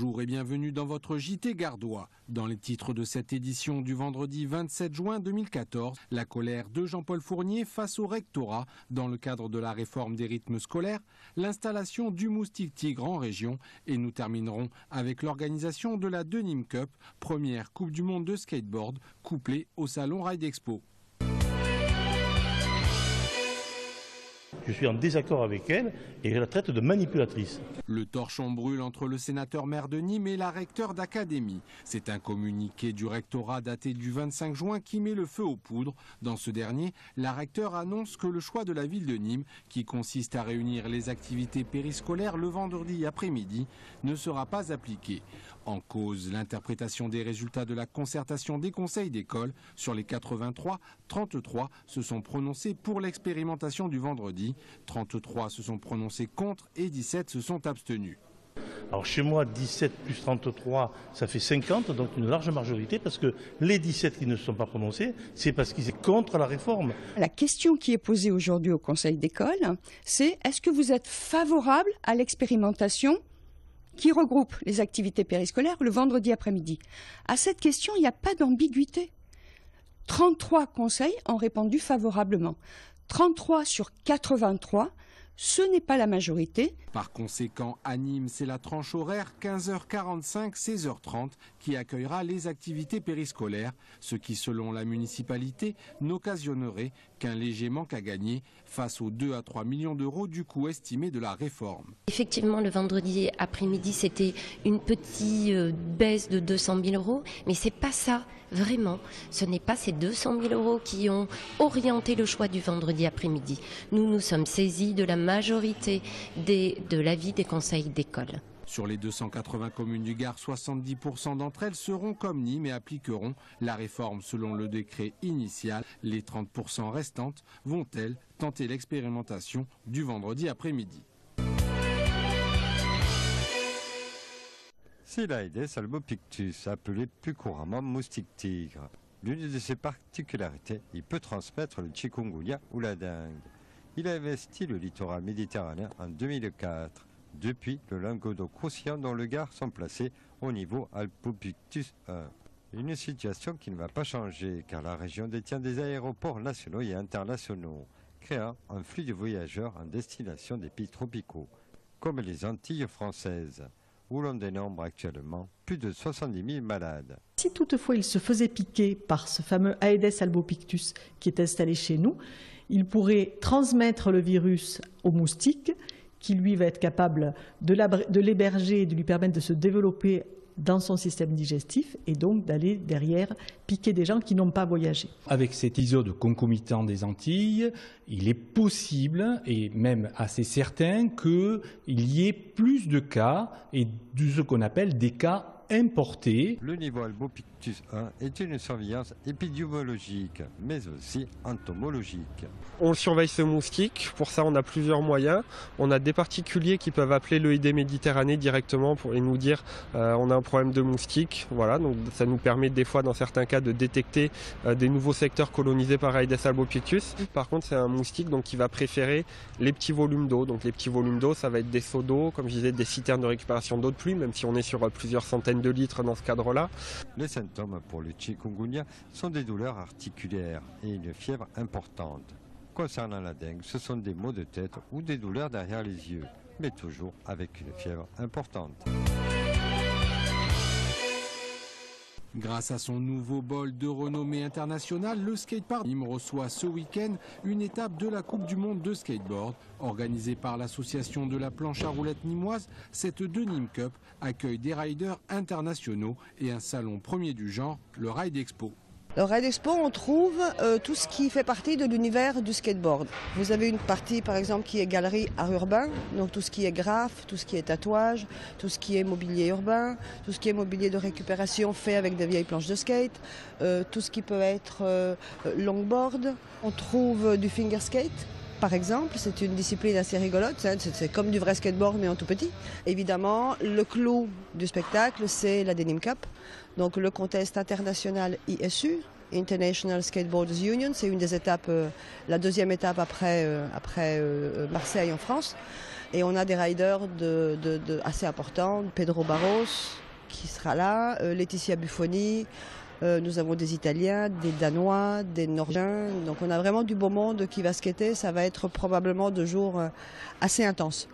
Bonjour et bienvenue dans votre JT Gardois. Dans les titres de cette édition du vendredi 27 juin 2014, la colère de Jean-Paul Fournier face au rectorat dans le cadre de la réforme des rythmes scolaires, l'installation du Moustique Tigre en région et nous terminerons avec l'organisation de la Denim Cup, première Coupe du Monde de skateboard couplée au Salon Ride Expo. Je suis en désaccord avec elle et je la traite de manipulatrice. Le torchon brûle entre le sénateur maire de Nîmes et la recteure d'académie. C'est un communiqué du rectorat daté du 25 juin qui met le feu aux poudres. Dans ce dernier, la recteure annonce que le choix de la ville de Nîmes, qui consiste à réunir les activités périscolaires le vendredi après-midi, ne sera pas appliqué. En cause, l'interprétation des résultats de la concertation des conseils d'école. Sur les 83, 33 se sont prononcés pour l'expérimentation du vendredi. 33 se sont prononcés contre et 17 se sont abstenus. Alors chez moi, 17 plus 33, ça fait 50, donc une large majorité, parce que les 17 qui ne se sont pas prononcés, c'est parce qu'ils sont contre la réforme. La question qui est posée aujourd'hui au conseil d'école, c'est est-ce que vous êtes favorable à l'expérimentation qui regroupe les activités périscolaires le vendredi après-midi? À cette question, il n'y a pas d'ambiguïté. 33 conseils ont répondu favorablement. 33 sur 83, ce n'est pas la majorité. Par conséquent, à Nîmes, c'est la tranche horaire 15h45, 16h30 qui accueillera les activités périscolaires, ce qui, selon la municipalité, n'occasionnerait qu'un léger manque à gagner face aux 2 à 3 millions d'euros du coût estimé de la réforme. Effectivement, le vendredi après-midi, c'était une petite baisse de 200 000 euros, mais c'est pas ça. Vraiment, ce n'est pas ces 200 000 euros qui ont orienté le choix du vendredi après-midi. Nous nous sommes saisis de la majorité de l'avis des conseils d'école. Sur les 280 communes du Gard, 70% d'entre elles seront comme Nîmes et appliqueront la réforme selon le décret initial. Les 30% restantes vont-elles tenter l'expérimentation du vendredi après-midi? C'est l'Aedes albopictus, appelé plus couramment moustique tigre. L'une de ses particularités, il peut transmettre le chikungunya ou la dengue. Il a investi le littoral méditerranéen en 2004. Depuis, le Languedoc-Roussillon dont le Gard sont placés au niveau albopictus 1. Une situation qui ne va pas changer car la région détient des aéroports nationaux et internationaux, créant un flux de voyageurs en destination des pays tropicaux, comme les Antilles françaises, où l'on dénombre actuellement plus de 70 000 malades. Si toutefois il se faisait piquer par ce fameux Aedes albopictus qui est installé chez nous, il pourrait transmettre le virus au moustique, qui lui va être capable de l'héberger et de lui permettre de se développer dans son système digestif et donc d'aller derrière piquer des gens qui n'ont pas voyagé. Avec cet épisode concomitant des Antilles, il est possible et même assez certain qu'il y ait plus de cas et de ce qu'on appelle des cas importés. Le niveau albopictus 1 est une surveillance épidémiologique, mais aussi entomologique. On surveille ce moustique, pour ça on a plusieurs moyens. On a des particuliers qui peuvent appeler l'EID Méditerranée directement et nous dire on a un problème de moustique. Voilà, donc ça nous permet des fois dans certains cas de détecter des nouveaux secteurs colonisés par Aedes albopictus. Par contre c'est un moustique donc, qui va préférer les petits volumes d'eau. Donc les petits volumes d'eau ça va être des seaux d'eau, comme je disais des citernes de récupération d'eau de pluie, même si on est sur plusieurs centaines de litres dans ce cadre-là. Les symptômes pour le chikungunya sont des douleurs articulaires et une fièvre importante. Concernant la dengue, ce sont des maux de tête ou des douleurs derrière les yeux, mais toujours avec une fièvre importante. Grâce à son nouveau bol de renommée internationale, le skatepark Nîmes reçoit ce week-end une étape de la Coupe du Monde de skateboard. Organisée par l'association de la planche à roulettes nîmoise, cette Denim Cup accueille des riders internationaux et un salon premier du genre, le Ride Expo. Le Ride Expo, on trouve tout ce qui fait partie de l'univers du skateboard. Vous avez une partie, par exemple, qui est galerie art urbain, donc tout ce qui est graphe, tout ce qui est tatouage, tout ce qui est mobilier urbain, tout ce qui est mobilier de récupération fait avec des vieilles planches de skate, tout ce qui peut être longboard. On trouve du finger skate. Par exemple, c'est une discipline assez rigolote, c'est comme du vrai skateboard mais en tout petit. Évidemment, le clou du spectacle, c'est la Denim Cup, donc le contest international ISU, International Skateboarders Union, c'est une des étapes, la deuxième étape après Marseille en France. Et on a des riders assez importants, Pedro Barros qui sera là, Laetitia Buffoni, nous avons des Italiens, des Danois, des Norvégiens. Donc on a vraiment du beau monde qui va skater. Ça va être probablement 2 jours assez intenses.